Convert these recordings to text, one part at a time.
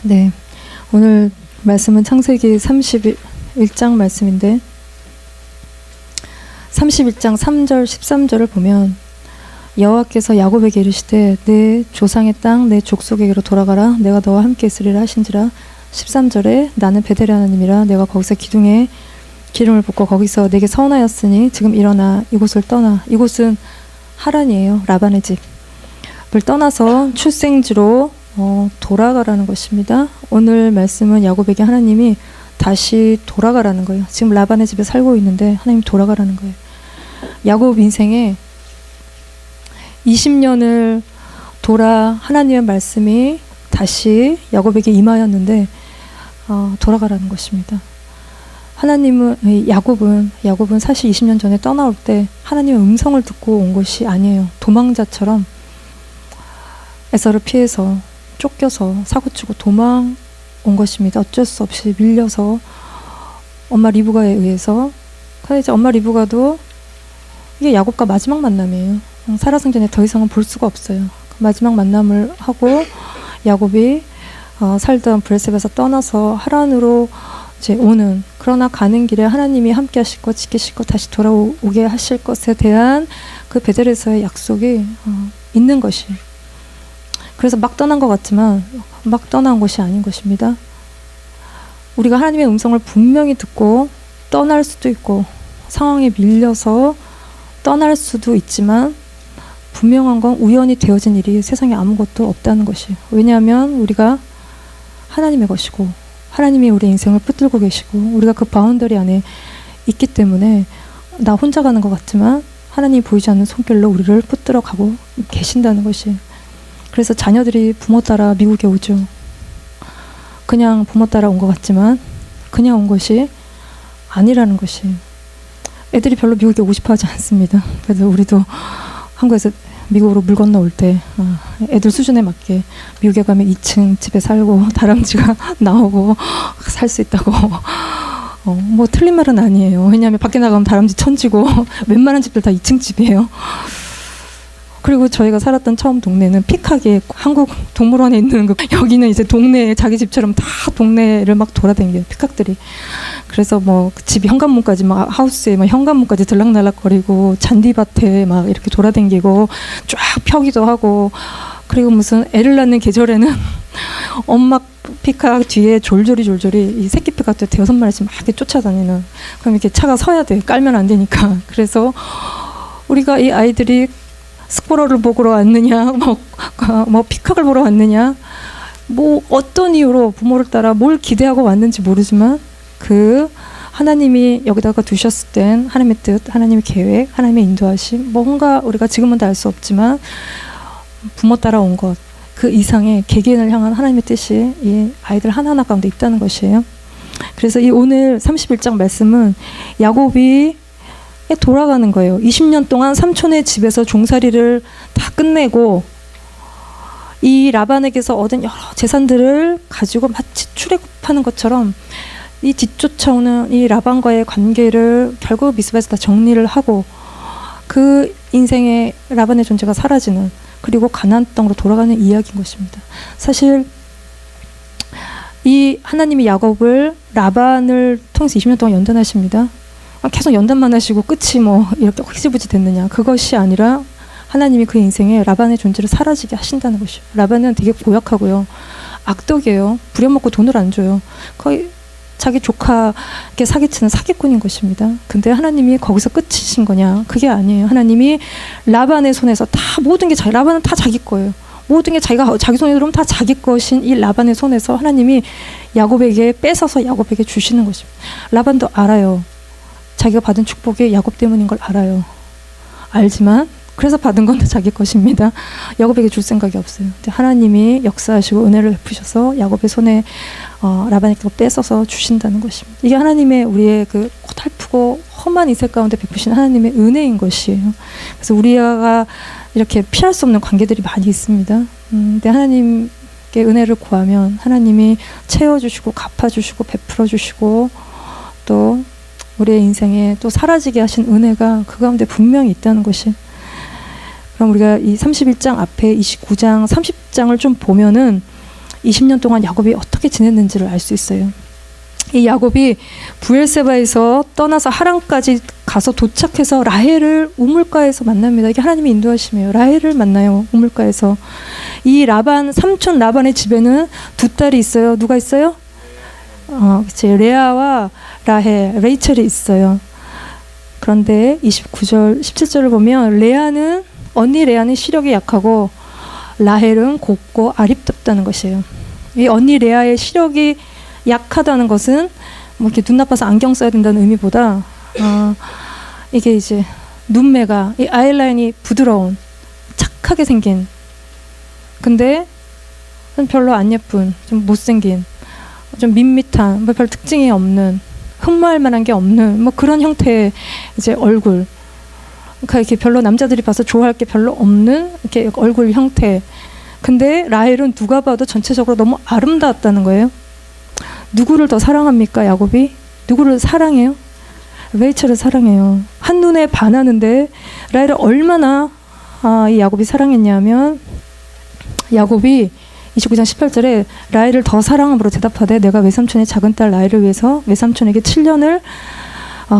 네, 오늘 말씀은 창세기 31장 말씀인데 31장 3절 13절을 보면 여호와께서 야곱에게 이르시되 내 조상의 땅 내 족속에게로 돌아가라 내가 너와 함께 있으리라 하신지라. 13절에 나는 베델의 하나님이라 내가 거기서 기둥에 기름을 붓고 거기서 내게 서원하였으니 지금 일어나 이곳을 떠나. 이곳은 하란이에요. 라반의 집을 떠나서 출생지로 돌아가라는 것입니다. 오늘 말씀은 야곱에게 하나님이 다시 돌아가라는 거예요. 지금 라반의 집에 살고 있는데 하나님 돌아가라는 거예요. 야곱 인생에 20년을 돌아 하나님의 말씀이 다시 야곱에게 임하였는데 돌아가라는 것입니다. 야곱은 사실 20년 전에 떠나올 때 하나님의 음성을 듣고 온 것이 아니에요. 도망자처럼 에서를 피해서 쫓겨서 사고치고 도망 온 것입니다. 어쩔 수 없이 밀려서 엄마 리브가에 의해서. 근데 이제 엄마 리브가도 이게 야곱과 마지막 만남이에요. 사라 성전에 더 이상은 볼 수가 없어요. 마지막 만남을 하고 야곱이 살던 브레셉에서 떠나서 하란으로 이제 오는, 그러나 가는 길에 하나님이 함께 하실 것, 지키실 것, 다시 돌아오게 하실 것에 대한 그 베델에서의 약속이 있는 것이. 그래서 막 떠난 것 같지만 막 떠난 것이 아닌 것입니다. 우리가 하나님의 음성을 분명히 듣고 떠날 수도 있고 상황에 밀려서 떠날 수도 있지만 분명한 건 우연히 되어진 일이 세상에 아무것도 없다는 것이에요. 왜냐하면 우리가 하나님의 것이고 하나님이 우리 인생을 붙들고 계시고 우리가 그 바운더리 안에 있기 때문에 나 혼자 가는 것 같지만 하나님이 보이지 않는 손길로 우리를 붙들어 가고 계신다는 것이에요. 그래서 자녀들이 부모 따라 미국에 오죠. 그냥 부모 따라 온 것 같지만 그냥 온 것이 아니라는 것이에요. 애들이 별로 미국에 오고 싶어 하지 않습니다. 그래서 우리도 한국에서 미국으로 물 건너올 때 애들 수준에 맞게 미국에 가면 2층 집에 살고 다람쥐가 나오고 살 수 있다고 뭐 틀린 말은 아니에요. 왜냐하면 밖에 나가면 다람쥐 천지고 웬만한 집들 다 2층 집이에요. 그리고 저희가 살았던 처음 동네는 픽하게 한국 동물원에 있는 여기는 이제 동네 자기 집처럼 다 동네를 막 돌아다녀요. 픽학들이. 그래서 뭐 집이 현관문까지 막 하우스에 막 현관문까지 들락날락거리고 잔디밭에 막 이렇게 돌아다니고 쫙 펴기도 하고. 그리고 무슨 애를 낳는 계절에는 엄마 피카 뒤에 졸졸이 이 새끼 피카도 5마리씩 막 이렇게 쫓아다니는. 그럼 이렇게 차가 서야 돼. 깔면 안 되니까. 그래서 우리가 이 아이들이 스포러를 보러 왔느냐, 뭐 피카를 보러 왔느냐, 뭐 어떤 이유로 부모를 따라 뭘 기대하고 왔는지 모르지만 그 하나님이 여기다가 두셨을 땐 하나님의 뜻, 하나님의 계획, 하나님의 인도하심, 뭔가 우리가 지금은 다 알 수 없지만 부모 따라 온 것, 그 이상의 개개인을 향한 하나님의 뜻이 이 아이들 하나하나 가운데 있다는 것이에요. 그래서 이 오늘 31장 말씀은 야곱이 돌아가는 거예요. 20년 동안 삼촌의 집에서 종살이를 다 끝내고 이 라반에게서 얻은 여러 재산들을 가지고 마치 출애굽하는 것처럼 이 뒤쫓아오는 이 라반과의 관계를 결국 미스바에서 다 정리를 하고 그 인생의 라반의 존재가 사라지는, 그리고 가나안 땅으로 돌아가는 이야기인 것입니다. 사실 이 하나님이 야곱을 라반을 통해서 20년 동안 연단하십니다. 계속 연단만 하시고 끝이 뭐 이렇게 흐지부지 됐느냐, 그것이 아니라 하나님이 그 인생에 라반의 존재를 사라지게 하신다는 것이에요. 라반은 되게 고약하고요, 악독이에요. 부려먹고 돈을 안 줘요. 거의 자기 조카에게 사기치는 사기꾼인 것입니다. 근데 하나님이 거기서 끝이신 거냐? 그게 아니에요. 하나님이 라반의 손에서 다 모든 게 라반은 다 자기 거예요. 모든 게 자기 손에 들어오면 다 자기 것인 이 라반의 손에서 하나님이 야곱에게 뺏어서 야곱에게 주시는 것입니다. 라반도 알아요. 자기가 받은 축복이 야곱 때문인 걸 알아요. 알지만 그래서 받은 건 다 자기 것입니다. 야곱에게 줄 생각이 없어요. 근데 하나님이 역사하시고 은혜를 베푸셔서 야곱의 손에 라반에게 뺏어서 주신다는 것입니다. 이게 하나님의 우리의 그 고달프고 험한 인생 가운데 베푸신 하나님의 은혜인 것이에요. 그래서 우리가 이렇게 피할 수 없는 관계들이 많이 있습니다. 근데 하나님께 은혜를 구하면 하나님이 채워주시고 갚아주시고 베풀어주시고 또 우리의 인생에 또 사라지게 하신 은혜가 그 가운데 분명히 있다는 것이. 그럼 우리가 이 31장 앞에 29장 30장을 좀 보면은 20년 동안 야곱이 어떻게 지냈는지를 알 수 있어요. 이 야곱이 브엘세바에서 떠나서 하란까지 가서 도착해서 라헬을 우물가에서 만납니다. 이게 하나님의 인도하심이에요. 라헬을 만나요. 우물가에서. 이 라반, 삼촌 라반의 집에는 두 딸이 있어요. 누가 있어요? 그치. 레아와 라헬, 레이첼이 있어요. 그런데 29절, 17절을 보면 언니 레아는 시력이 약하고 라헬은 곱고 아립답다는 것이에요. 이 언니 레아의 시력이 약하다는 것은 뭐 이렇게 눈 나빠서 안경 써야 된다는 의미보다 이게 이제 눈매가 이 아이라인이 부드러운 착하게 생긴 근데 별로 안 예쁜 좀 못생긴 좀 밋밋한 뭐 별 특징이 없는 흠모할 만한 게 없는 뭐 그런 형태의 이제 얼굴 그러니까 이렇게 별로 남자들이 봐서 좋아할 게 별로 없는 이렇게 얼굴 형태 근데 라헬은 누가 봐도 전체적으로 너무 아름다웠다는 거예요. 누구를 더 사랑합니까? 야곱이? 누구를 사랑해요? 레이첼을 사랑해요. 한눈에 반하는데 라헬을 얼마나 이 야곱이 사랑했냐면 야곱이 29장 18절에 라헬을 더 사랑함으로 대답하되 내가 외삼촌의 작은 딸 라헬을 위해서 외삼촌에게 7년을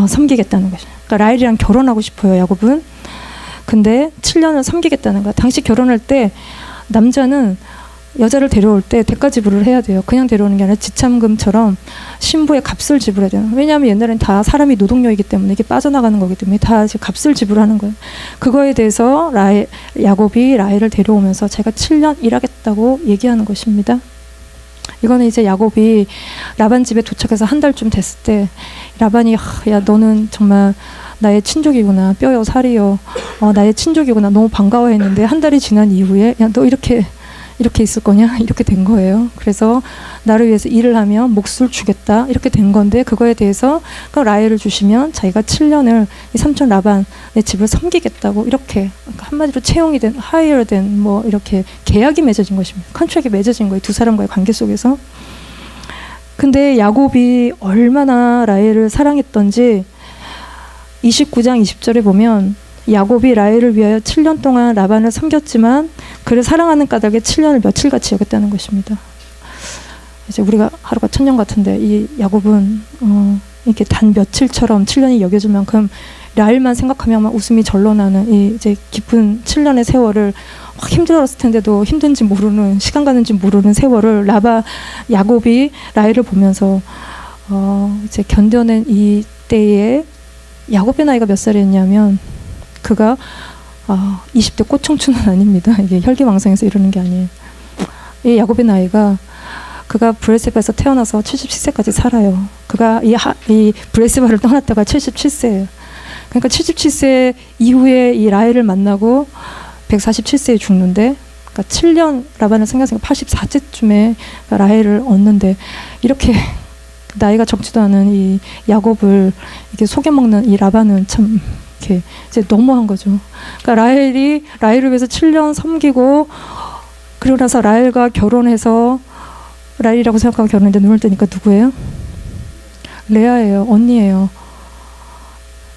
섬기겠다는 거죠. 그러니까 라헬이랑 결혼하고 싶어요. 야곱은. 근데 7년을 섬기겠다는 거야. 당시 결혼할 때 남자는 여자를 데려올 때 대가 지불을 해야 돼요. 그냥 데려오는 게 아니라 지참금처럼 신부의 값을 지불해야 돼요. 왜냐하면 옛날엔 다 사람이 노동력이기 때문에 이게 빠져나가는 거기 때문에 다 값을 지불하는 거예요. 그거에 대해서 야곱이 라헬을 데려오면서 제가 7년 일하겠다고 얘기하는 것입니다. 이거는 이제 야곱이 라반 집에 도착해서 한 달쯤 됐을 때 라반이 야 너는 정말 나의 친족이구나 뼈요 살이요 나의 친족이구나 너무 반가워했는데 한 달이 지난 이후에 야 너 이렇게 있을 거냐? 이렇게 된 거예요. 그래서 나를 위해서 일을 하면 몫을 주겠다. 이렇게 된 건데 그거에 대해서 라헬을 주시면 자기가 7년을 이 삼촌 라반의 집을 섬기겠다고 이렇게 한마디로 채용이 된 하이어 된 뭐 이렇게 계약이 맺어진 것입니다. 컨트랙이 맺어진 거예요. 두 사람과의 관계 속에서. 근데 야곱이 얼마나 라헬을 사랑했던지 29장 20절에 보면 야곱이 라헬을 위하여 7년 동안 라반을 섬겼지만 그를 사랑하는 까닭에 7년을 며칠같이 여겼다는 것입니다. 이제 우리가 하루가 1000년 같은데 이 야곱은 이렇게 단 며칠처럼 7년이 여겨질 만큼 라헬만 생각하면 막 웃음이 절로 나는 이 이제 깊은 7년의 세월을 막 힘들었을 텐데도 힘든지 모르는 시간 가는지 모르는 세월을 야곱이 라헬을 보면서 이제 견뎌낸 이 때에 야곱의 나이가 몇 살이었냐면 그가 20대 꽃청춘은 아닙니다. 이게 혈기왕성해서 이러는 게 아니에요. 이 야곱의 나이가 그가 브엘세바에서 태어나서 77세까지 살아요. 그가 이 브엘세바를 떠났다가 77세예요. 그러니까 77세 이후에 이 라헬을 만나고 147세에 죽는데 그러니까 7년 라반을 생각해서 84세쯤에 라헬을 얻는데 이렇게 나이가 적지도 않은 이 야곱을 이렇게 속여먹는 이 라반은 참 이렇게 이제 너무한 거죠. 그러니까 라헬을 위해서 7년 섬기고 그러고 나서 라헬과 결혼해서 라헬이라고 생각하고 결혼했는데 눈을 뜨니까 누구예요? 레아예요. 언니예요.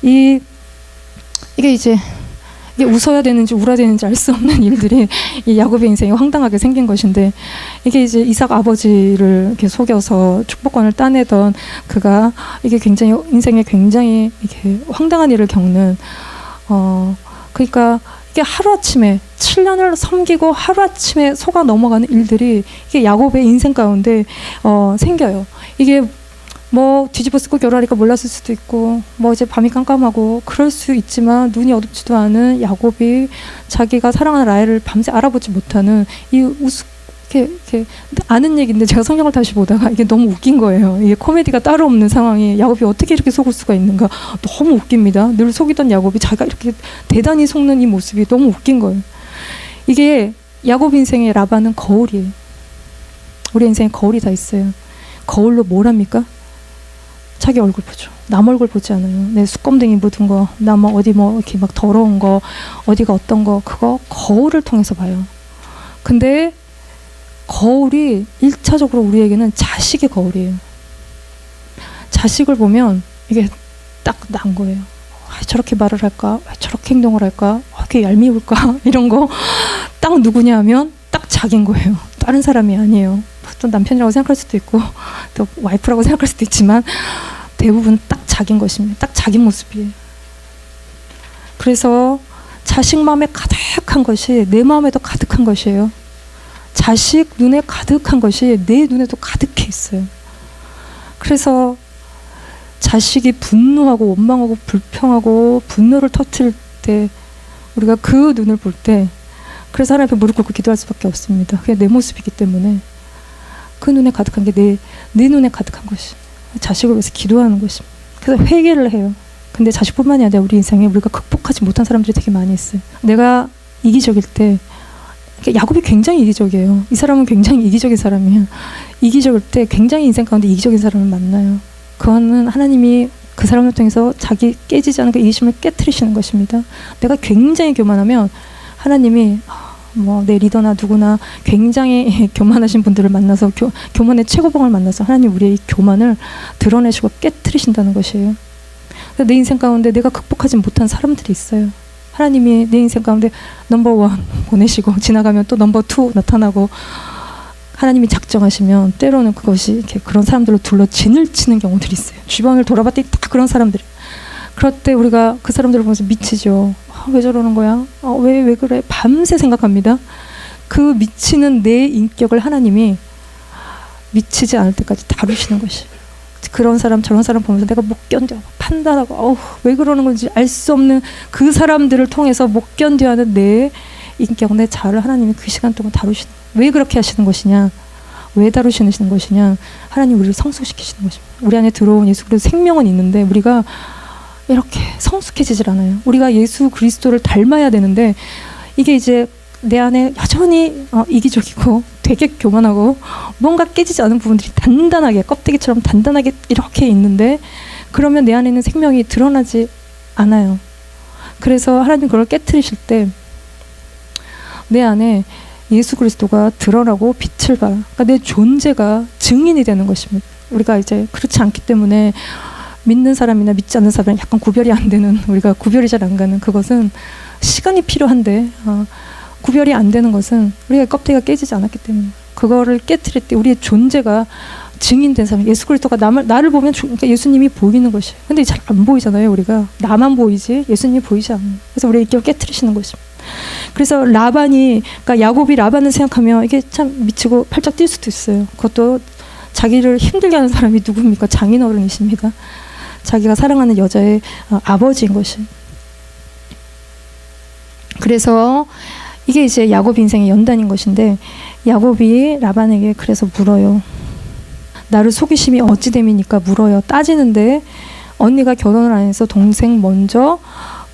이게 웃어야 되는지 울어야 되는지 알 수 없는 일들이 이 야곱의 인생이 황당하게 생긴 것인데 이게 이제 이삭 아버지를 이렇게 속여서 축복권을 따내던 그가 이게 인생에 굉장히 이렇게 황당한 일을 겪는 그러니까 이게 하루아침에 7년을 섬기고 하루아침에 속아 넘어가는 일들이 이게 야곱의 인생 가운데 생겨요. 이게 뭐 뒤집어 쓰고 결혼하니까 몰랐을 수도 있고 뭐 이제 밤이 깜깜하고 그럴 수 있지만 눈이 어둡지도 않은 야곱이 자기가 사랑하는 라헬을 밤새 알아보지 못하는 이렇게 아는 얘기인데 제가 성경을 다시 보다가 이게 너무 웃긴 거예요. 이게 코미디가 따로 없는 상황이 야곱이 어떻게 이렇게 속을 수가 있는가 너무 웃깁니다. 늘 속이던 야곱이 자기가 이렇게 대단히 속는 이 모습이 너무 웃긴 거예요. 이게 야곱 인생의 라반은 거울이에요. 우리 인생에 거울이 다 있어요. 거울로 뭘 합니까? 자기 얼굴 보죠. 남 얼굴 보지 않아요. 내 수검댕이 묻은 거, 나 뭐 어디 뭐 이렇게 막 더러운 거, 어디가 어떤 거, 그거 거울을 통해서 봐요. 근데 거울이 1차적으로 우리에게는 자식의 거울이에요. 자식을 보면 이게 딱 난 거예요. 왜 저렇게 말을 할까? 왜 저렇게 행동을 할까? 왜 이렇게 얄미울까? 이런 거 딱 누구냐 하면 딱 자기인 거예요. 다른 사람이 아니에요. 또 남편이라고 생각할 수도 있고 또 와이프라고 생각할 수도 있지만 대부분 딱 자기인 것입니다. 딱 자기 모습이에요. 그래서 자식 마음에 가득한 것이 내 마음에도 가득한 것이에요. 자식 눈에 가득한 것이 내 눈에도 가득해 있어요. 그래서 자식이 분노하고 원망하고 불평하고 분노를 터뜨릴 때 우리가 그 눈을 볼 때 그래서 하나님 앞에 무릎 꿇고 기도할 수밖에 없습니다. 그게 내 모습이기 때문에 그 눈에 가득한 게 내 눈에 가득한 것이 자식을 위해서 기도하는 것입니다. 그래서 회개를 해요. 근데 자식뿐만이 아니라 우리 인생에 우리가 극복하지 못한 사람들이 되게 많이 있어요. 내가 이기적일 때 야곱이 굉장히 이기적이에요. 이 사람은 굉장히 이기적인 사람이에요. 이기적일 때 굉장히 인생 가운데 이기적인 사람을 만나요. 그거는 하나님이 그 사람을 통해서 자기 깨지지 않은 그 이기심을 깨트리시는 것입니다. 내가 굉장히 교만하면 하나님이 내 리더나 누구나 굉장히 교만하신 분들을 만나서 교만의 최고봉을 만나서 하나님 우리의 이 교만을 드러내시고 깨트리신다는 것이에요. 내 인생 가운데 내가 극복하지 못한 사람들이 있어요. 하나님이 내 인생 가운데 넘버 1 보내시고 지나가면 또 넘버 2 나타나고 하나님이 작정하시면 때로는 그것이 이렇게 그런 사람들로 둘러 진을 치는 경우들이 있어요. 주변을 돌아봤더니 딱 그런 사람들이. 그럴 때 우리가 그 사람들을 보면서 미치죠. 왜 저러는 거야? 왜 그래? 밤새 생각합니다. 그 미치는 내 인격을 하나님이 미치지 않을 때까지 다루시는 것이. 그런 사람 저런 사람 보면서 내가 못 견뎌 판단하고 왜 그러는 건지 알 수 없는 그 사람들을 통해서 못 견뎌야 하는 내 인격, 내 자아를 하나님이 그 시간 동안 다루시는 거예요. 왜 그렇게 하시는 것이냐? 왜 다루시는 것이냐? 하나님 우리를 성숙시키시는 것입니다. 우리 안에 들어온 예수 그리스도 생명은 있는데 우리가 이렇게 성숙해지질 않아요. 우리가 예수 그리스도를 닮아야 되는데 이게 이제 내 안에 여전히 이기적이고 되게 교만하고 뭔가 깨지지 않은 부분들이 단단하게 껍데기처럼 단단하게 이렇게 있는데 그러면 내 안에 있는 생명이 드러나지 않아요. 그래서 하나님 그걸 깨트리실 때 내 안에 예수 그리스도가 드러나고 빛을 발하. 그러니까 내 존재가 증인이 되는 것입니다. 우리가 이제 그렇지 않기 때문에 믿는 사람이나 믿지 않는 사람이랑 약간 구별이 안 되는 우리가 구별이 잘 안 가는 그것은 시간이 필요한데 구별이 안 되는 것은 우리가 껍데기가 깨지지 않았기 때문에 그거를 깨트릴 때 우리의 존재가 증인된 사람 예수 그리스도가 나를 보면 그러니까 예수님이 보이는 것이에요. 근데 잘 안 보이잖아요. 우리가 나만 보이지 예수님이 보이지 않아요. 그래서 우리의 인격을 깨트리시는 것입니다. 그래서 그러니까 야곱이 라반을 생각하면 이게 참 미치고 팔짝 뛸 수도 있어요. 그것도 자기를 힘들게 하는 사람이 누굽니까? 장인어른이십니다. 자기가 사랑하는 여자의 아버지인 것이. 그래서 이게 이제 야곱 인생의 연단인 것인데 야곱이 라반에게 그래서 물어요. 나를 속이심이 어찌 됨이니까 물어요. 따지는데 언니가 결혼을 안 해서 동생 먼저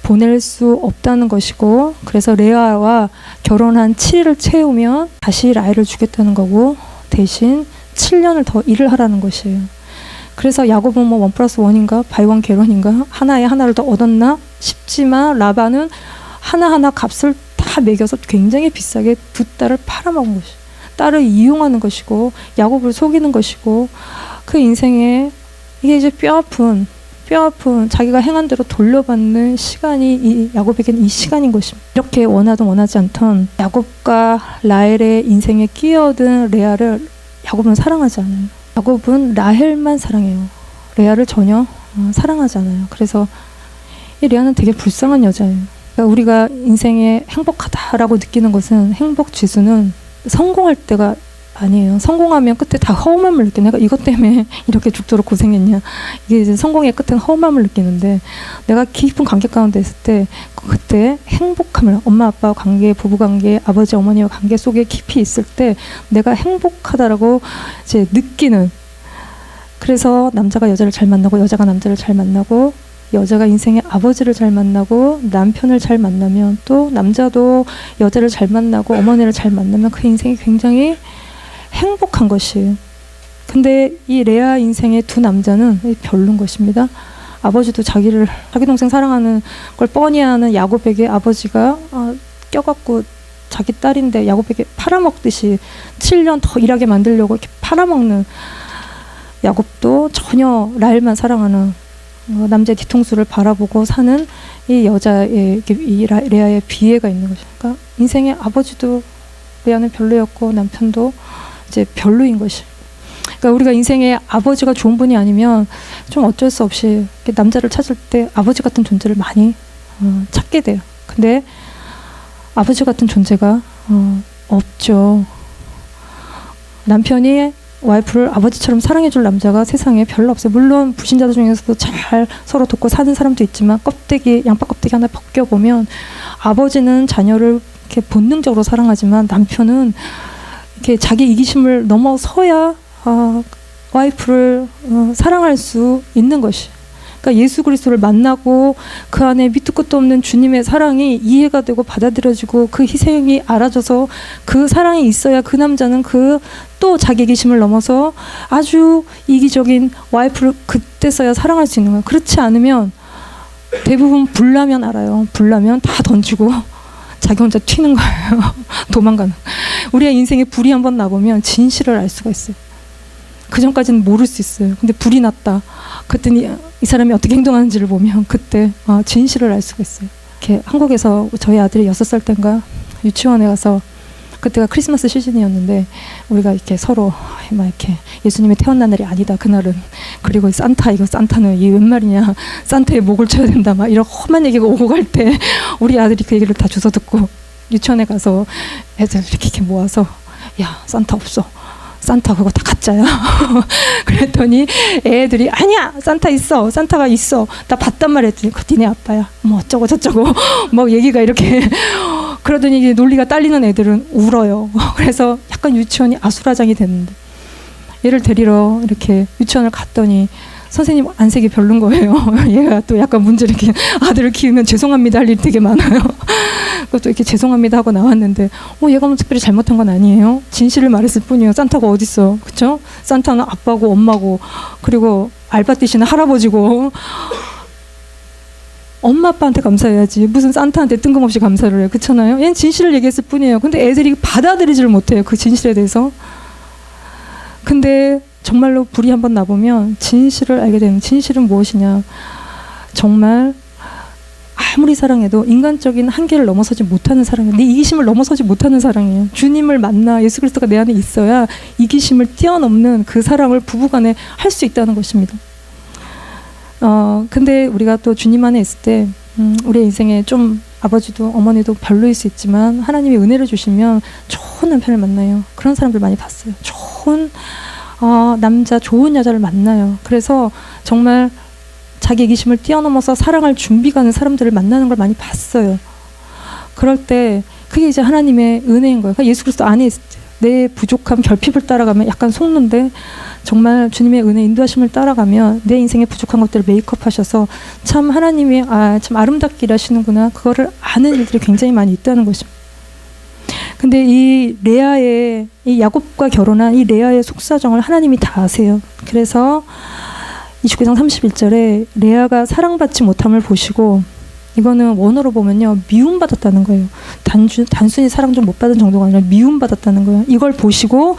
보낼 수 없다는 것이고 그래서 레아와 결혼한 7일을 채우면 다시 라헬을 주겠다는 거고 대신 7년을 더 일을 하라는 것이에요. 그래서 야곱은 1+1인가 바이1 결혼인가 하나에 하나를 더 얻었나 싶지만 라반은 하나하나 값을 다 매겨서 굉장히 비싸게 두 딸을 팔아먹은 것이 딸을 이용하는 것이고 야곱을 속이는 것이고 그 인생에 이게 이제 뼈아픈 자기가 행한 대로 돌려받는 시간이 이 야곱에게는 이 시간인 것입니다. 이렇게 원하든 원하지 않던 야곱과 라헬의 인생에 끼어든 레아를 야곱은 사랑하지 않아요. 야곱은 라헬만 사랑해요. 레아를 전혀 사랑하지 않아요. 그래서 이 레아는 되게 불쌍한 여자예요. 그러니까 우리가 인생에 행복하다라고 느끼는 것은 행복 지수는 성공할 때가 아니에요. 성공하면 끝에 다 허무함을 느껴. 내가 이것 때문에 이렇게 죽도록 고생했냐. 이게 이제 성공의 끝에는 허무함을 느끼는데 내가 깊은 관계 가운데 있을 때 그때 행복함을 엄마 아빠 관계, 부부 관계, 아버지 어머니와 관계 속에 깊이 있을 때 내가 행복하다라고 이제 느끼는. 그래서 남자가 여자를 잘 만나고 여자가 남자를 잘 만나고 여자가 인생의 아버지를 잘 만나고 남편을 잘 만나면 또 남자도 여자를 잘 만나고 어머니를 잘 만나면 그 인생이 굉장히 행복한 것이에요. 근데 이 레아 인생의 두 남자는 별론 것입니다. 아버지도 자기 동생 사랑하는 걸 뻔히 아는 야곱에게 아버지가 껴갖고 자기 딸인데 야곱에게 팔아먹듯이 7년 더 일하게 만들려고 이렇게 팔아먹는 야곱도 전혀 라헬만 사랑하는 남자의 뒤통수를 바라보고 사는 이 여자의 이 레아의 비애가 있는 것이니까 인생의 아버지도 레아는 별로였고 남편도 이제 별로인 것이. 그러니까 우리가 인생에 아버지가 좋은 분이 아니면 좀 어쩔 수 없이 남자를 찾을 때 아버지 같은 존재를 많이 찾게 돼요. 근데 아버지 같은 존재가 없죠. 남편이 와이프를 아버지처럼 사랑해줄 남자가 세상에 별로 없어요. 물론 불신자들 중에서도 잘 서로 돕고 사는 사람도 있지만 양파 껍데기 하나 벗겨보면 아버지는 자녀를 이렇게 본능적으로 사랑하지만 남편은 이렇게 자기 이기심을 넘어서야 와이프를 사랑할 수 있는 것이. 그러니까 예수 그리스도를 만나고 그 안에 밑도 끝도 없는 주님의 사랑이 이해가 되고 받아들여지고 그 희생이 알아져서 그 사랑이 있어야 그 남자는 또 자기 이기심을 넘어서 아주 이기적인 와이프를 그때서야 사랑할 수 있는 거예요. 그렇지 않으면 대부분 불나면 알아요. 불나면 다 던지고 자기 혼자 튀는 거예요. 도망가는. 우리의 인생에 불이 한번 나보면 진실을 알 수가 있어요. 그 전까지는 모를 수 있어요. 근데 불이 났다. 그랬더니 이 사람이 어떻게 행동하는지를 보면 그때 진실을 알 수가 있어요. 이렇게 한국에서 저희 아들이 6살 때인가 유치원에 가서 그때가 크리스마스 시즌이었는데 우리가 이렇게 서로 막 이렇게 예수님이 태어난 날이 아니다 그날은. 그리고 산타는 이게 웬 말이냐, 산타의 목을 쳐야 된다 막 이런 험한 얘기가 오고 갈 때 우리 아들이 그 얘기를 다 주워 듣고 유치원에 가서 애들 이렇게 모아서 야 산타 없어, 산타 그거 다 가짜야. 그랬더니 애들이 아니야 산타 있어, 산타가 있어, 나 봤단 말이었더니 그 니네 아빠야 뭐 어쩌고 저쩌고 막 얘기가 이렇게. 그러더니 이게 논리가 딸리는 애들은 울어요. 그래서 약간 유치원이 아수라장이 됐는데 얘를 데리러 이렇게 유치원을 갔더니 선생님 안색이 별론 거예요. 얘가 또 약간 문제를 이렇게 아들을 키우면 죄송합니다 할 일이 되게 많아요. 그것도 이렇게 죄송합니다 하고 나왔는데 얘가 뭐 특별히 잘못한 건 아니에요. 진실을 말했을 뿐이에요. 산타가 어딨어, 그쵸? 산타는 아빠고 엄마고 그리고 알바 뛰시는 할아버지고 엄마 아빠한테 감사해야지 무슨 산타한테 뜬금없이 감사를 해요. 그렇잖아요. 얘는 진실을 얘기했을 뿐이에요. 근데 애들이 받아들이지를 못해요. 그 진실에 대해서. 근데 정말로 불이 한번 나보면 진실을 알게 되는. 진실은 무엇이냐, 정말 아무리 사랑해도 인간적인 한계를 넘어서지 못하는 사랑이에요. 내 이기심을 넘어서지 못하는 사랑이에요. 주님을 만나 예수 그리스도가 내 안에 있어야 이기심을 뛰어넘는 그 사랑을 부부간에 할 수 있다는 것입니다. 근데 우리가 또 주님 안에 있을 때 우리의 인생에 좀 아버지도 어머니도 별로일 수 있지만 하나님이 은혜를 주시면 좋은 남편을 만나요. 그런 사람들 많이 봤어요. 좋은 남자, 좋은 여자를 만나요. 그래서 정말 자기 이기심을 뛰어넘어서 사랑할 준비가 있는 사람들을 만나는 걸 많이 봤어요. 그럴 때 그게 이제 하나님의 은혜인 거예요. 그러니까 예수 그리스도 안에 있을 때 내 부족함, 결핍을 따라가면 약간 속는데 정말 주님의 은혜 인도하심을 따라가면 내 인생의 부족한 것들을 메이크업 하셔서 참 하나님이 참 아름답게 일하시는구나, 그거를 아는 일들이 굉장히 많이 있다는 것입니다. 근데 이 야곱과 결혼한 이 레아의 속사정을 하나님이 다 아세요. 그래서 29장 31절에 레아가 사랑받지 못함을 보시고, 이거는 원어로 보면요 미움받았다는 거예요. 단순히 사랑 좀 못 받은 정도가 아니라 미움받았다는 거예요. 이걸 보시고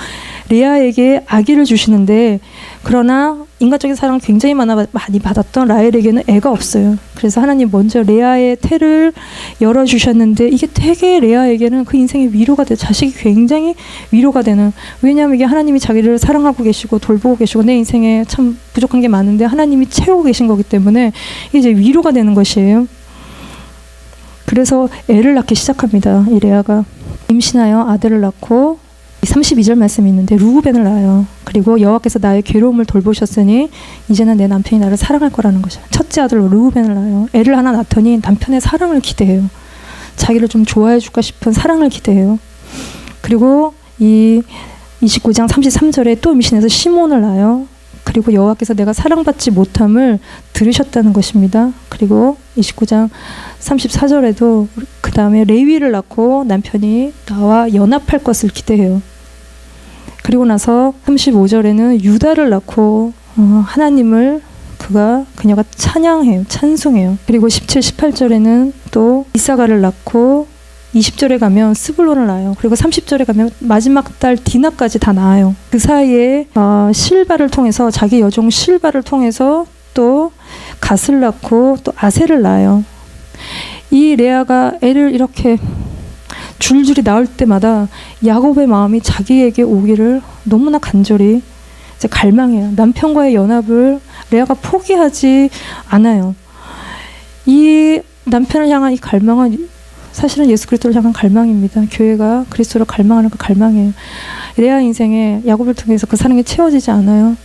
레아에게 아기를 주시는데, 그러나 인간적인 사랑을 굉장히 많이 받았던 라헬에게는 애가 없어요. 그래서 하나님 먼저 레아의 태를 열어주셨는데 이게 되게 레아에게는 그 인생의 위로가 돼요. 자식이 굉장히 위로가 되는. 왜냐하면 이게 하나님이 자기를 사랑하고 계시고 돌보고 계시고 내 인생에 참 부족한 게 많은데 하나님이 채우고 계신 거기 때문에 이게 이제 위로가 되는 것이에요. 그래서 애를 낳기 시작합니다. 이 레아가 임신하여 아들을 낳고 32절 말씀이 있는데 루우벤을 낳아요. 그리고 여호와께서 나의 괴로움을 돌보셨으니 이제는 내 남편이 나를 사랑할 거라는 것이에요. 첫째 아들로 루우벤을 낳아요. 애를 하나 낳더니 남편의 사랑을 기대해요. 자기를 좀 좋아해 줄까 싶은 사랑을 기대해요. 그리고 이 29장 33절에 또 임신해서 시몬을 낳아요. 그리고 여호와께서 내가 사랑받지 못함을 들으셨다는 것입니다. 그리고 29장 34절에도 그 다음에 레위를 낳고 남편이 나와 연합할 것을 기대해요. 그리고 나서 35절에는 유다를 낳고 하나님을 그녀가 찬양해요. 찬송해요. 그리고 17, 18절에는 또 이사가를 낳고 20절에 가면 스불론을 낳아요. 그리고 30절에 가면 마지막 딸 디나까지 다 낳아요. 그 사이에 실바를 통해서, 자기 여종 실바를 통해서 또 갓을 낳고 또 아셀을 낳아요. 이 레아가 애를 이렇게 줄줄이 나올 때마다 야곱의 마음이 자기에게 오기를 너무나 간절히 이제 갈망해요. 남편과의 연합을 레아가 포기하지 않아요. 이 남편을 향한 이 갈망은 사실은 예수 그리스도를 향한 갈망입니다. 교회가 그리스도를 갈망하는 그 갈망이에요. 레아 인생에 야곱을 통해서 그 사랑이 채워지지 않아요.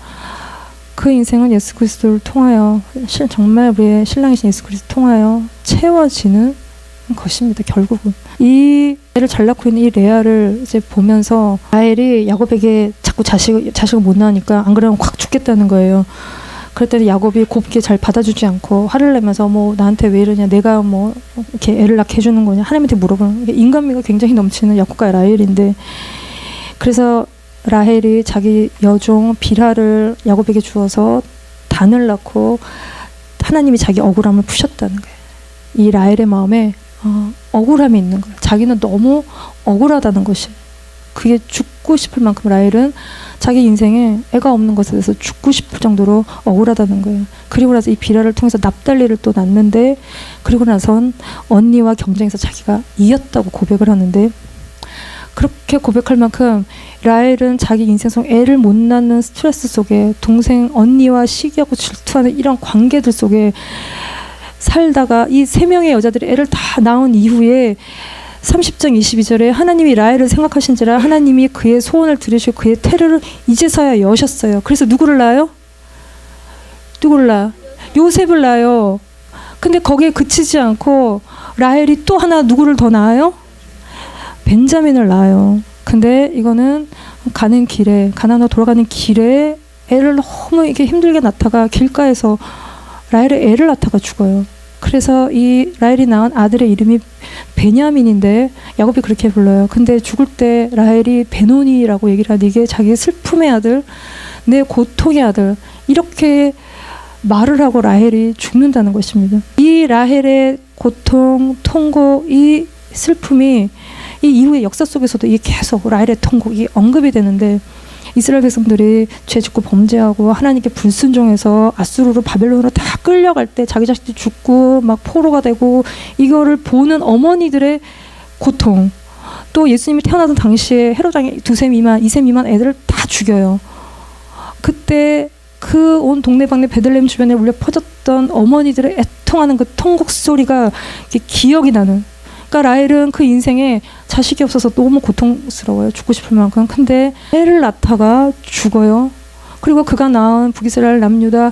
그 인생은 예수 그리스도를 통하여 정말 우리의 신랑이신 예수 그리스도를 통하여 채워지는 것입니다. 결국은 이 애를 잘 낳고 있는 이 레아를 이제 보면서 라헬이 야곱에게 자꾸 자식을 못 낳으니까 안 그러면 확 죽겠다는 거예요. 그랬더니 야곱이 곱게 잘 받아주지 않고 화를 내면서 뭐 나한테 왜 이러냐, 내가 뭐 이렇게 애를 낳게 해주는 거냐, 하나님한테 물어보는, 인간미가 굉장히 넘치는 야곱과 라헬인데, 그래서 라헬이 자기 여종 빌하를 야곱에게 주어서 단을 낳고 하나님이 자기 억울함을 푸셨다는 거예요. 이 라헬의 마음에 억울함이 있는 거예요. 자기는 너무 억울하다는 것이, 그게 죽고 싶을 만큼 라헬은 자기 인생에 애가 없는 것에 대해서 죽고 싶을 정도로 억울하다는 거예요. 그리고 나서 이 비라를 통해서 납달리를 또 낳는데, 그리고 나선 언니와 경쟁해서 자기가 이겼다고 고백을 하는데, 그렇게 고백할 만큼 라헬은 자기 인생 속 애를 못 낳는 스트레스 속에 동생 언니와 시기하고 질투하는 이런 관계들 속에 살다가 이 3명의 여자들이 애를 다 낳은 이후에 30장 22절에 하나님이 라헬을 생각하신지라 하나님이 그의 소원을 들으시고 그의 태를 이제서야 여셨어요. 그래서 누구를 낳아요? 누구를 낳아? 요셉을 낳아요. 근데 거기에 그치지 않고 라헬이 또 하나 누구를 더 낳아요? 벤자민을 낳아요. 근데 이거는 가는 길에, 가나안으로 돌아가는 길에 애를 너무 이게 힘들게 낳다가 길가에서 라헬의 애를 낳다가 죽어요. 그래서 이 라헬이 낳은 아들의 이름이 베냐민인데 야곱이 그렇게 불러요. 근데 죽을 때 라헬이 베노니라고 얘기를 하는데, 이게 자기의 슬픔의 아들, 내 고통의 아들, 이렇게 말을 하고 라헬이 죽는다는 것입니다. 이 라헬의 고통, 통고, 이 슬픔이 이 이후의 역사 속에서도 이게 계속 라헬의 통곡이 언급이 되는데, 이스라엘 백성들이 죄짓고 범죄하고 하나님께 불순종해서 아수르로 바벨론으로 다 끌려갈 때 자기 자식들이 죽고 막 포로가 되고, 이거를 보는 어머니들의 고통, 또 예수님이 태어나던 당시에 헤롯 왕이 2세 미만, 2세 미만 애들을 다 죽여요. 그때 그 온 동네방네 베들레헴 주변에 울려 퍼졌던 어머니들의 애통하는 그 통곡 소리가 기억이 나는, 그러니까 라헬은 그 인생에 자식이 없어서 너무 고통스러워요. 죽고 싶을 만큼. 근데 애를 낳다가 죽어요. 그리고 그가 낳은 북이스라엘 남유다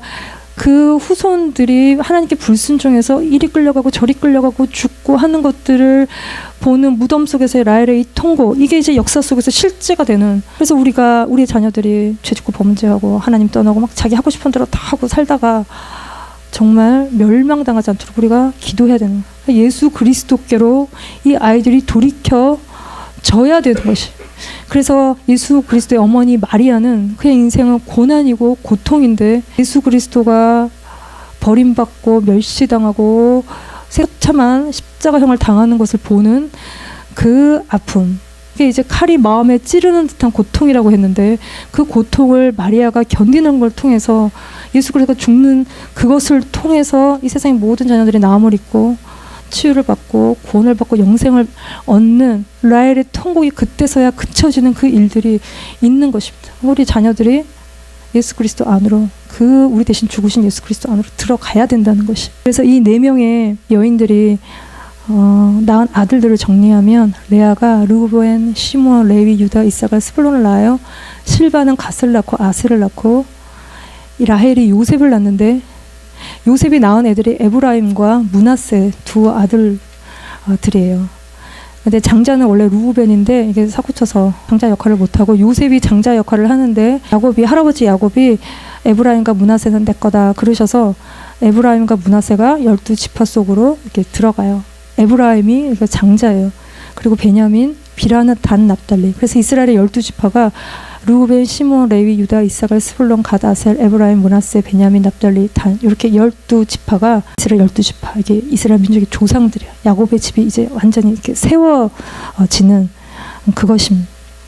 그 후손들이 하나님께 불순종해서 이리 끌려가고 저리 끌려가고 죽고 하는 것들을 보는 무덤 속에서의 라헬의 이 통고, 이게 이제 역사 속에서 실제가 되는, 그래서 우리가 우리 자녀들이 죄짓고 범죄하고 하나님 떠나고 막 자기 하고 싶은 대로 다 하고 살다가 정말 멸망당하지 않도록 우리가 기도해야 되는 거예요. 예수 그리스도께로 이 아이들이 돌이켜 져야 되는 것이. 그래서 예수 그리스도의 어머니 마리아는 그의 인생은 고난이고 고통인데, 예수 그리스도가 버림받고 멸시당하고 새참한 십자가형을 당하는 것을 보는 그 아픔, 이게 이제 칼이 마음에 찌르는 듯한 고통이라고 했는데, 그 고통을 마리아가 견디는 걸 통해서 예수 그리스도가 죽는 그것을 통해서 이 세상의 모든 자녀들이 나음을 입고 치유를 받고 구원을 받고 영생을 얻는 라헬의 통곡이 그때서야 그쳐지는 그 일들이 있는 것입니다. 우리 자녀들이 예수 그리스도 안으로, 그 우리 대신 죽으신 예수 그리스도 안으로 들어가야 된다는 것이. 그래서 이 4명의 여인들이 낳은 아들들을 정리하면, 레아가 르우벤, 시므온, 레위, 유다, 이사갈, 스불론을 낳아요. 실바는 갓을 낳고 아셀을 낳고, 이 라헬이 요셉을 낳는데, 요셉이 낳은 애들이 에브라임과 므낫세 2 아들들이에요. 근데 장자는 원래 르우벤인데 이게 사고쳐서 장자 역할을 못하고 요셉이 장자 역할을 하는데, 할아버지 야곱이 에브라임과 므낫세는 내 거다 그러셔서 에브라임과 므낫세가 12지파 속으로 이렇게 들어가요. 에브라임이 장자예요. 그리고 베냐민, 비라는 단, 납달리. 그래서 이스라엘의 12지파가 르우벤, 시므온, 레위, 유다, 이사갈, 스불론, 갓, 아셀, 에브라임, 므낫세, 베냐민, 납달리, 단, 이렇게 12지파가 이스라엘 12지파, 이게 이스라엘 민족의 조상들이에요. 야곱의 집이 이제 완전히 이렇게 세워지는 그것입니다.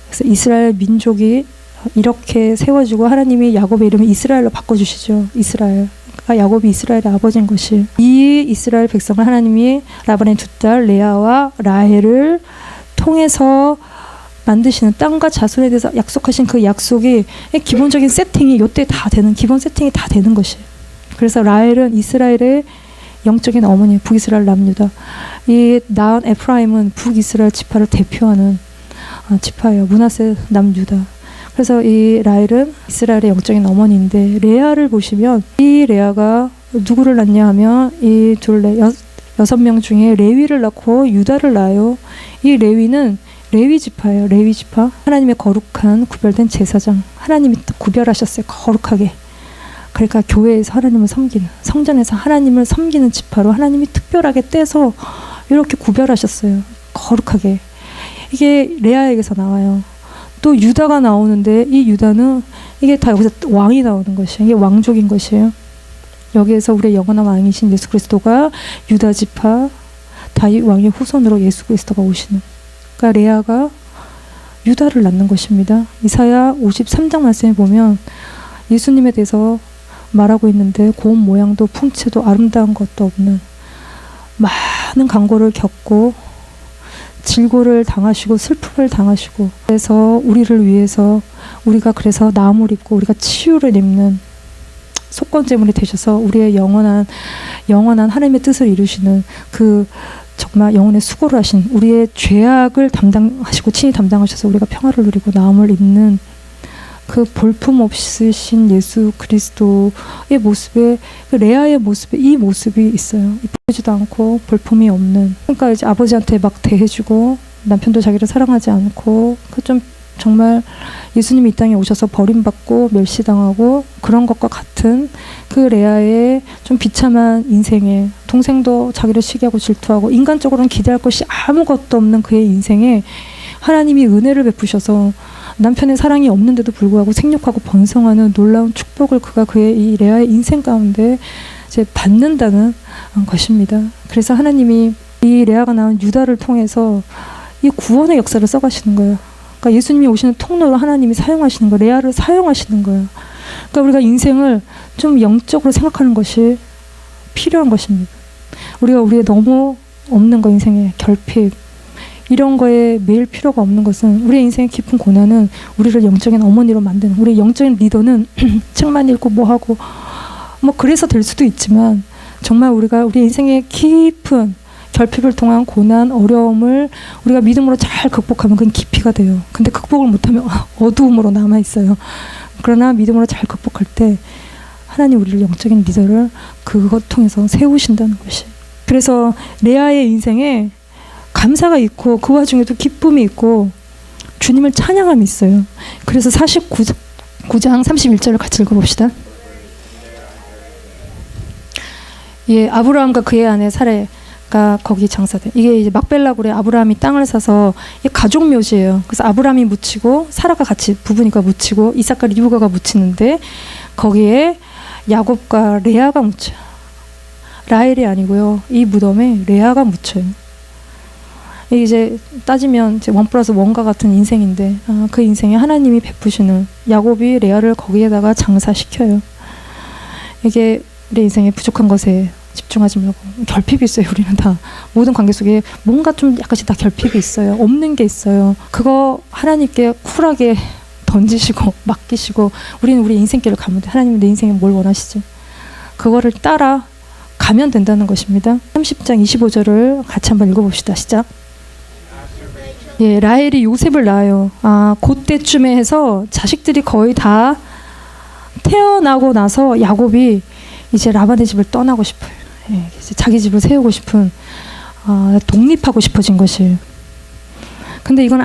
그래서 이스라엘 민족이 이렇게 세워지고, 하나님이 야곱의 이름을 이스라엘로 바꿔주시죠. 이스라엘. 야곱이 이스라엘의 아버지인 것이. 이 이스라엘 백성을 하나님이 라반의 2딸 레아와 라헬을 통해서 만드시는 땅과 자손에 대해서 약속하신 그 약속이 기본적인 세팅이 이때 다 되는 기본 세팅이 다 되는 것이에요. 그래서 라헬은 이스라엘의 영적인 어머니, 북이스라엘 남유다. 이 낳은 에프라임은 북이스라엘 지파를 대표하는 지파예요. 므낫세 남유다. 그래서 이 라헬은 이스라엘의 영적인 어머니인데, 레아를 보시면 이 레아가 누구를 낳냐 하면 이 여섯 명 중에 레위를 낳고 유다를 낳아요. 이 레위는 레위 지파예요. 레위 지파. 하나님의 거룩한 구별된 제사장. 하나님이 구별하셨어요. 거룩하게. 그러니까 교회에서 하나님을 섬기는, 성전에서 하나님을 섬기는 지파로 하나님이 특별하게 떼서 이렇게 구별하셨어요. 거룩하게. 이게 레아에게서 나와요. 또 유다가 나오는데, 이 유다는 이게 다 여기서 왕이 나오는 것이에요. 이게 왕족인 것이에요. 여기에서 우리의 영원한 왕이신 예수 그리스도가 유다 지파 다윗 왕의 후손으로 예수 그리스도가 오시는, 그러니까 레아가 유다를 낳는 것입니다. 이사야 53장 말씀에 보면 예수님에 대해서 말하고 있는데, 고운 모양도 풍채도 아름다운 것도 없는, 많은 강고를 겪고 질고를 당하시고 슬픔을 당하시고, 그래서 우리를 위해서 우리가 그래서 나음을 입고 우리가 치유를 입는 속건제물이 되셔서 우리의 영원한 하나님의 뜻을 이루시는, 그 정말 영혼의 수고를 하신, 우리의 죄악을 담당하시고 친히 담당하셔서 우리가 평화를 누리고 나음을 입는 그 볼품 없으신 예수 그리스도의 모습에, 그 레아의 모습에 이 모습이 있어요. 이쁘지도 않고 볼품이 없는. 그러니까 이제 아버지한테 막 대해주고 남편도 자기를 사랑하지 않고, 그 좀 정말 예수님이 이 땅에 오셔서 버림받고 멸시당하고 그런 것과 같은 그 레아의 좀 비참한 인생에, 동생도 자기를 시기하고 질투하고 인간적으로는 기대할 것이 아무것도 없는 그의 인생에 하나님이 은혜를 베푸셔서 남편의 사랑이 없는데도 불구하고 생육하고 번성하는 놀라운 축복을 그의 이 레아의 인생 가운데 이제 받는다는 것입니다. 그래서 하나님이 이 레아가 낳은 유다를 통해서 이 구원의 역사를 써가시는 거예요. 그러니까 예수님이 오시는 통로로 하나님이 사용하시는 거예요. 레아를 사용하시는 거예요. 그러니까 우리가 인생을 좀 영적으로 생각하는 것이 필요한 것입니다. 우리가 우리의 너무 없는 거, 인생의 결핍, 이런 거에 매일 필요가 없는 것은, 우리의 인생의 깊은 고난은 우리를 영적인 어머니로 만드는, 우리 영적인 리더는 책만 읽고 뭐하고 뭐 그래서 될 수도 있지만, 정말 우리가 우리 인생의 깊은 결핍을 통한 고난, 어려움을 우리가 믿음으로 잘 극복하면 그건 깊이가 돼요. 근데 극복을 못하면 어두움으로 남아있어요. 그러나 믿음으로 잘 극복할 때 하나님 우리를 영적인 리더를 그것 통해서 세우신다는 것이. 그래서 레아의 인생에 감사가 있고 그 와중에도 기쁨이 있고 주님을 찬양함이 있어요. 그래서 49장 31절을 같이 읽어봅시다. 예, 아브라함과 그의 아내 사레가 거기 장사돼. 이게 이제 막벨라굴에 아브라함이 땅을 사서, 이게 가족 묘지예요. 그래서 아브라함이 묻히고 사라가 같이 부부니까 묻히고 이삭과 리브가가 묻히는데, 거기에 야곱과 레아가 묻혀요. 라헬이 아니고요. 이 무덤에 레아가 묻혀요. 이제 따지면 이제 1+1과 같은 인생인데, 그 인생에 하나님이 베푸시는, 야곱이 레아를 거기에다가 장사시켜요. 이게 우리 인생에 부족한 것에 집중하지 말고, 결핍이 있어요. 우리는 다 모든 관계 속에 뭔가 좀 약간씩 다 결핍이 있어요. 없는 게 있어요. 그거 하나님께 쿨하게 던지시고 맡기시고, 우리는 우리 인생길을 가면 돼. 하나님은 내 인생에 뭘 원하시지? 그거를 따라 가면 된다는 것입니다. 30장 25절을 같이 한번 읽어봅시다. 시작. 예, 라헬이 요셉을 낳아요. 그때쯤에 해서 자식들이 거의 다 태어나고 나서 야곱이 이제 라반의 집을 떠나고 싶어요. 예, 이제 자기 집을 세우고 싶은, 독립하고 싶어진 것이에요. 근데 이건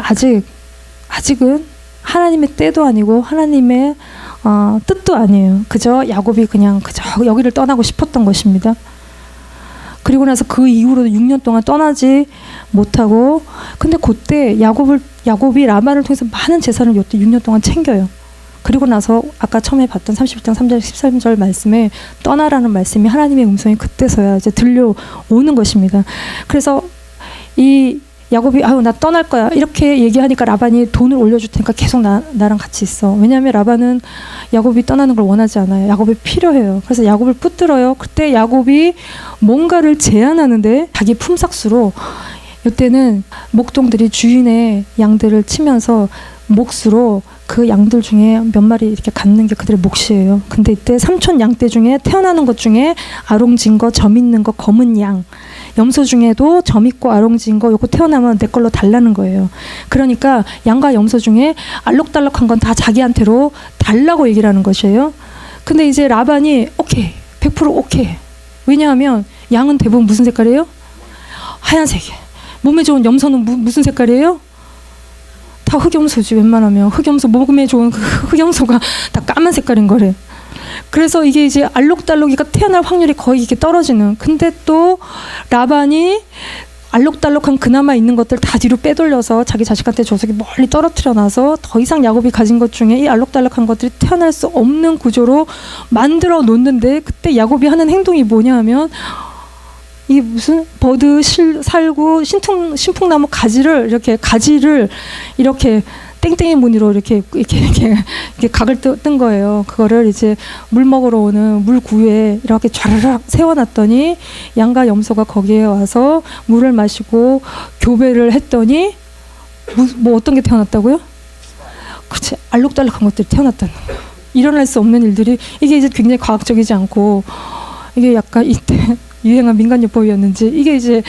아직은 하나님의 때도 아니고 하나님의 뜻도 아니에요. 그저 야곱이 그저 여기를 떠나고 싶었던 것입니다. 그리고 나서 그 이후로도 6년 동안 떠나지 못하고, 근데 그때 야곱이 라반을 통해서 많은 재산을 요때 6년 동안 챙겨요. 그리고 나서 아까 처음에 봤던 31장 3절 13절 말씀에 떠나라는 말씀이, 하나님의 음성이 그때서야 이제 들려오는 것입니다. 그래서 이 야곱이 나 떠날 거야 이렇게 얘기하니까 라반이 돈을 올려줄 테니까 계속 나랑 같이 있어. 왜냐하면 라반은 야곱이 떠나는 걸 원하지 않아요. 야곱이 필요해요. 그래서 야곱을 붙들어요. 그때 야곱이 뭔가를 제안하는데 자기 품삯으로 이때는 목동들이 주인의 양들을 치면서 몫으로 그 양들 중에 몇 마리 이렇게 갖는 게 그들의 몫이에요. 근데 이때 삼촌 양떼 중에 태어나는 것 중에 아롱진 거, 점 있는 거, 검은 양, 염소 중에도 점 있고 아롱진 거 요거 태어나면 내 걸로 달라는 거예요. 그러니까 양과 염소 중에 알록달록한 건 다 자기한테로 달라고 얘기를 하는 것이에요. 근데 이제 라반이 오케이, 100% 오케이. 왜냐하면 양은 대부분 무슨 색깔이에요? 하얀색이에요. 몸에 좋은 염소는 무슨 색깔이에요? 다 흑염소지. 웬만하면 흑염소, 몸에 좋은 흑염소가 다 까만 색깔인 거래. 그래서 이게 이제 알록달록이가 태어날 확률이 거의 이렇게 떨어지는. 근데 또 라반이 알록달록한 그나마 있는 것들 다 뒤로 빼돌려서 자기 자식한테 줘서 멀리 떨어뜨려 놔서 더 이상 야곱이 가진 것 중에 이 알록달록한 것들이 태어날 수 없는 구조로 만들어 놓는데, 그때 야곱이 하는 행동이 뭐냐 하면 이 무슨 버드 살구 신풍나무 가지를 이렇게 땡땡이 무늬로 이렇게 각을 뜬 거예요. 그거를 이제 물 먹으러 오는 물구에 이렇게 촤르륵 세워놨더니 양과 염소가 거기에 와서 물을 마시고 교배를 했더니 뭐 어떤 게 태어났다고요? 그렇지, 알록달록한 것들이 태어났다는 거예요. 일어날 수 없는 일들이, 이게 이제 굉장히 과학적이지 않고, 이게 약간 이때 유행한 민간요법이었는지 이게 이제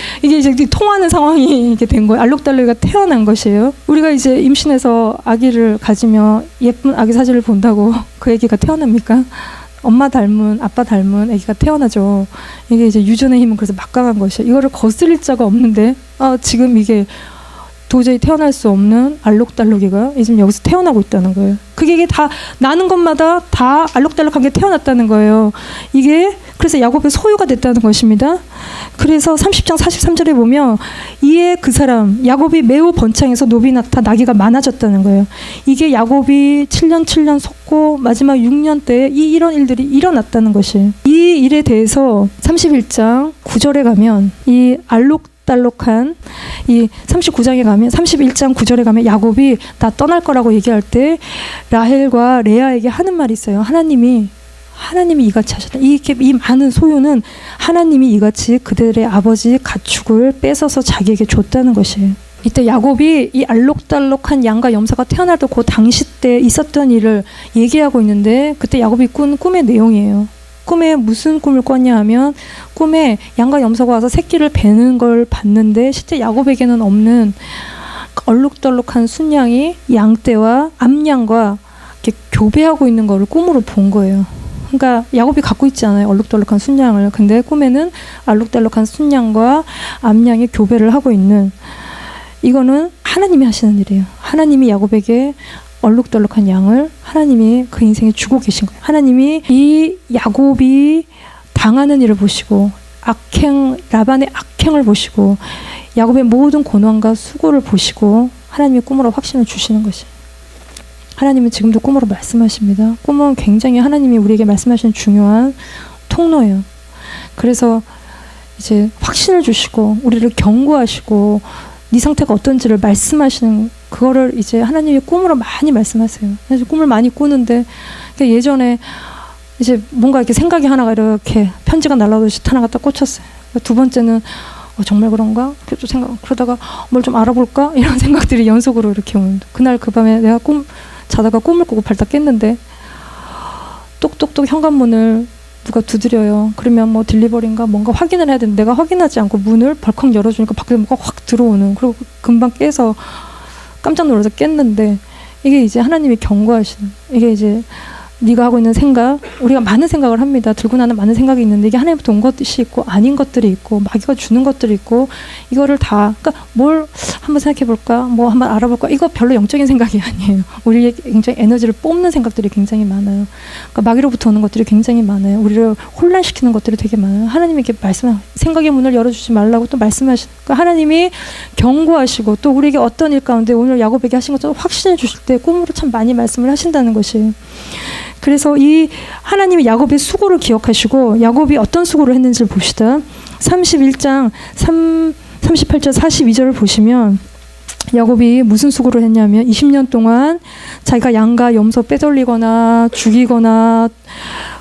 통하는 상황이 이렇게 된 거예요. 알록달록이가 태어난 것이에요. 우리가 이제 임신해서 아기를 가지며 예쁜 아기 사진을 본다고 그 아기가 태어납니까? 엄마 닮은, 아빠 닮은 아기가 태어나죠. 이게 이제 유전의 힘은 그래서 막강한 것이에요. 이거를 거스릴 자가 없는데 지금 이게 도저히 태어날 수 없는 알록달록이가 지금 여기서 태어나고 있다는 거예요. 그게 다 나는 것마다 다 알록달록한 게 태어났다는 거예요. 이게 그래서 야곱의 소유가 됐다는 것입니다. 그래서 30장 43절에 보면 이에 그 사람 야곱이 매우 번창해서 노비 낳다 나귀가 많아졌다는 거예요. 이게 야곱이 7년 속고 마지막 6년 때에 이런 일들이 일어났다는 것이에요. 이 일에 대해서 31장 9절에 가면 이 알록달록한 이 39장에 가면 31장 9절에 가면 야곱이 나 떠날 거라고 얘기할 때 라헬과 레아에게 하는 말이 있어요. 하나님이 이같이 하셨다. 이 많은 소유는 하나님이 이같이 그들의 아버지 가축을 뺏어서 자기에게 줬다는 것이에요. 이때 야곱이 이 알록달록한 양과 염소가 태어날 때 그 당시 때 있었던 일을 얘기하고 있는데, 그때 야곱이 꾼 꿈의 내용이에요. 꿈에 무슨 꿈을 꿨냐 하면 꿈에 양과 염소가 와서 새끼를 베는 걸 봤는데, 실제 야곱에게는 없는 얼룩덜룩한 순양이 양떼와 암양과 이렇게 교배하고 있는 거를 꿈으로 본 거예요. 그러니까 야곱이 갖고 있지 않아요, 얼룩덜룩한 순양을. 근데 꿈에는 알록달록한 순양과 암양이 교배를 하고 있는, 이거는 하나님이 하시는 일이에요. 하나님이 야곱에게 얼룩덜룩한 양을 하나님이 그 인생에 주고 계신 거예요. 하나님이 이 야곱이 당하는 일을 보시고 라반의 악행을 보시고 야곱의 모든 고난과 수고를 보시고 하나님이 꿈으로 확신을 주시는 것이에요. 하나님은 지금도 꿈으로 말씀하십니다. 꿈은 굉장히 하나님이 우리에게 말씀하시는 중요한 통로예요. 그래서 이제 확신을 주시고 우리를 경고하시고 네 상태가 어떤지를 말씀하시는, 그거를 이제 하나님이 꿈으로 많이 말씀하세요. 그래서 꿈을 많이 꾸는데, 예전에 이제 뭔가 이렇게 생각이 하나가 이렇게 편지가 날아오듯이 하나가 딱 꽂혔어요. 두 번째는 정말 그런가? 그러다가 뭘 좀 알아볼까? 이런 생각들이 연속으로 이렇게 오는. 그날 그 밤에 내가 자다가 꿈을 꾸고 발딱 깼는데 똑똑똑 현관문을 누가 두드려요. 그러면 뭐 딜리버리인가 뭔가 확인을 해야 되는데 내가 확인하지 않고 문을 벌컥 열어주니까 밖에 뭐가 확 들어오는, 그리고 금방 깨서 깜짝 놀라서 깼는데, 이게 이제 하나님이 경고하시는, 이게 이제 네가 하고 있는 생각, 우리가 많은 생각을 합니다. 들고 나는 많은 생각이 있는데 이게 하나님부터 온 것이 있고 아닌 것들이 있고 마귀가 주는 것들이 있고, 이거를 다, 그러니까 뭘 한번 생각해 볼까, 뭐 한번 알아볼까, 이거 별로 영적인 생각이 아니에요. 우리의 굉장히 에너지를 뽑는 생각들이 굉장히 많아요. 그러니까 마귀로부터 오는 것들이 굉장히 많아요. 우리를 혼란시키는 것들이 되게 많아요. 하나님이 이렇게 생각의 문을 열어주지 말라고 또 말씀하시니까 하나님이 경고하시고 또 우리에게 어떤 일 가운데 오늘 야곱에게 하신 것처럼 확신해 주실 때 꿈으로 참 많이 말씀을 하신다는 것이에요. 그래서 이 하나님이 야곱의 수고를 기억하시고 야곱이 어떤 수고를 했는지를 봅시다. 31장 38절 42절을 보시면 야곱이 무슨 수고를 했냐면 20년 동안 자기가 양과 염소 빼돌리거나 죽이거나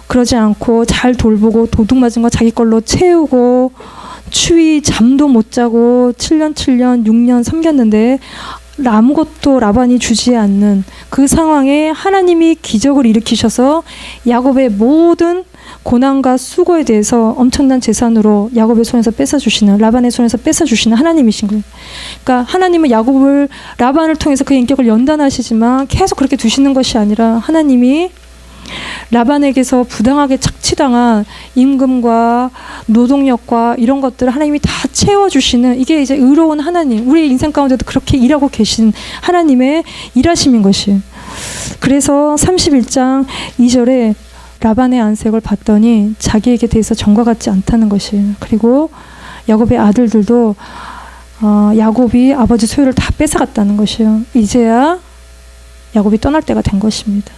그러지 않고 잘 돌보고 도둑 맞은 거 자기 걸로 채우고 추위 잠도 못 자고 7년 6년 섬겼는데 아무것도 라반이 주지 않는 그 상황에 하나님이 기적을 일으키셔서 야곱의 모든 고난과 수고에 대해서 엄청난 재산으로 야곱의 손에서 뺏어주시는, 라반의 손에서 뺏어주시는 하나님이신 거예요. 그러니까 하나님은 야곱을, 라반을 통해서 그 인격을 연단하시지만 계속 그렇게 두시는 것이 아니라 하나님이 라반에게서 부당하게 착취당한 임금과 노동력과 이런 것들을 하나님이 다 채워주시는, 이게 이제 의로운 하나님, 우리의 인생 가운데도 그렇게 일하고 계신 하나님의 일하심인 것이에요. 그래서 31장 2절에 라반의 안색을 봤더니 자기에게 대해서 정과 같지 않다는 것이에요. 그리고 야곱의 아들들도 야곱이 아버지 소유를 다 뺏어갔다는 것이에요. 이제야 야곱이 떠날 때가 된 것입니다.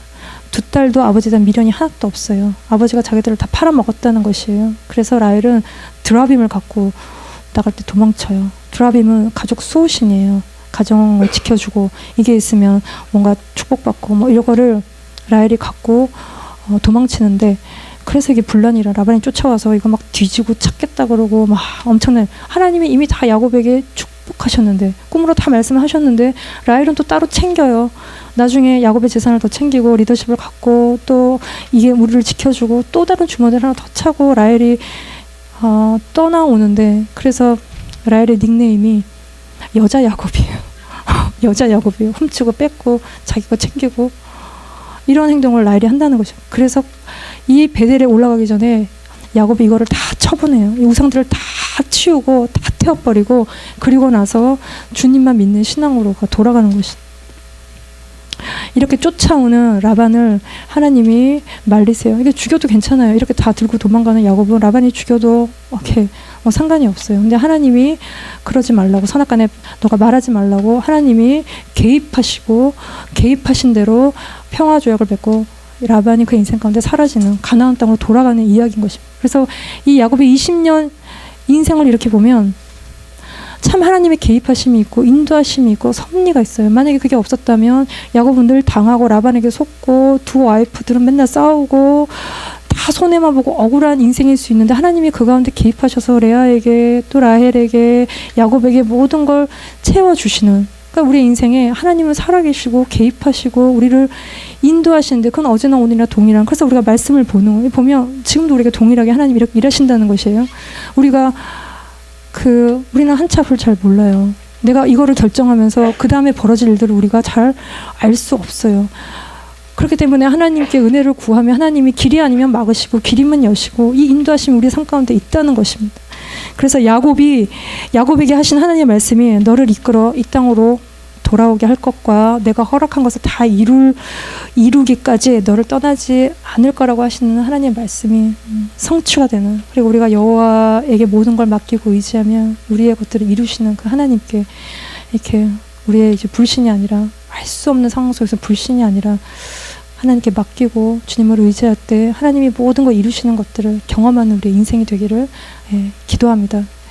두 딸도 아버지에 대한 미련이 하나도 없어요. 아버지가 자기들을 다 팔아먹었다는 것이에요. 그래서 라헬은 드라빔을 갖고 나갈 때 도망쳐요. 드라빔은 가족 수호신이에요. 가정을 지켜주고 이게 있으면 뭔가 축복받고 뭐 이런 거를 라헬이 갖고 도망치는데, 그래서 이게 분란이라 라반이 쫓아와서 이거 막 뒤지고 찾겠다 그러고 막 엄청난, 하나님이 이미 다 야곱에게 축복하셨는데, 꿈으로 다 말씀하셨는데 라헬은 또 따로 챙겨요. 나중에 야곱의 재산을 더 챙기고 리더십을 갖고 또 이게 우리를 지켜주고 또 다른 주머니를 하나 더 차고 라헬이 떠나오는데, 그래서 라헬의 닉네임이 여자 야곱이에요. 여자 야곱이에요. 훔치고 뺏고 자기 거 챙기고 이런 행동을 라헬이 한다는 거죠. 그래서 이 베델에 올라가기 전에 야곱이 이거를 다 처분해요. 이 우상들을 다 치우고 다 태워버리고, 그리고 나서 주님만 믿는 신앙으로 돌아가는 것이. 이렇게 쫓아오는 라반을 하나님이 말리세요. 이게 죽여도 괜찮아요. 이렇게 다 들고 도망가는 야곱은 라반이 죽여도 이렇게 상관이 없어요. 근데 하나님이 그러지 말라고, 선악간에 너가 말하지 말라고 하나님이 개입하시고, 개입하신 대로 평화 조약을 맺고 라반이 그 인생 가운데 사라지는, 가나안 땅으로 돌아가는 이야기인 것입니다. 그래서 이 야곱의 20년 인생을 이렇게 보면 참 하나님의 개입하심이 있고 인도하심이 있고 섭리가 있어요. 만약에 그게 없었다면 야곱은 늘 당하고 라반에게 속고 두 와이프들은 맨날 싸우고 다 손해만 보고 억울한 인생일 수 있는데, 하나님이 그 가운데 개입하셔서 레아에게 또 라헬에게 야곱에게 모든 걸 채워주시는, 그러니까 우리 인생에 하나님은 살아계시고 개입하시고 우리를 인도하시는데, 그건 어제나 오늘이나 동일한, 그래서 우리가 말씀을 보면 지금도 우리가 동일하게 하나님이 이렇게 일하신다는 것이에요. 우리는 한 치 앞을 잘 몰라요. 내가 이거를 결정하면서 그 다음에 벌어질 일들을 우리가 잘 알 수 없어요. 그렇기 때문에 하나님께 은혜를 구하면 하나님이 길이 아니면 막으시고 길이면 여시고 이 인도하심이 우리 삶 가운데 있다는 것입니다. 그래서 야곱에게 하신 하나님의 말씀이 너를 이끌어 이 땅으로 돌아오게 할 것과 내가 허락한 것을 다 이루기까지 너를 떠나지 않을 거라고 하시는 하나님의 말씀이 성취가 되는, 그리고 우리가 여호와에게 모든 걸 맡기고 의지하면 우리의 것들을 이루시는 그 하나님께 이렇게 우리의 이제 불신이 아니라, 알 수 없는 상황 속에서 불신이 아니라 하나님께 맡기고 주님을 의지할 때 하나님이 모든 걸 이루시는 것들을 경험하는 우리의 인생이 되기를 기도합니다.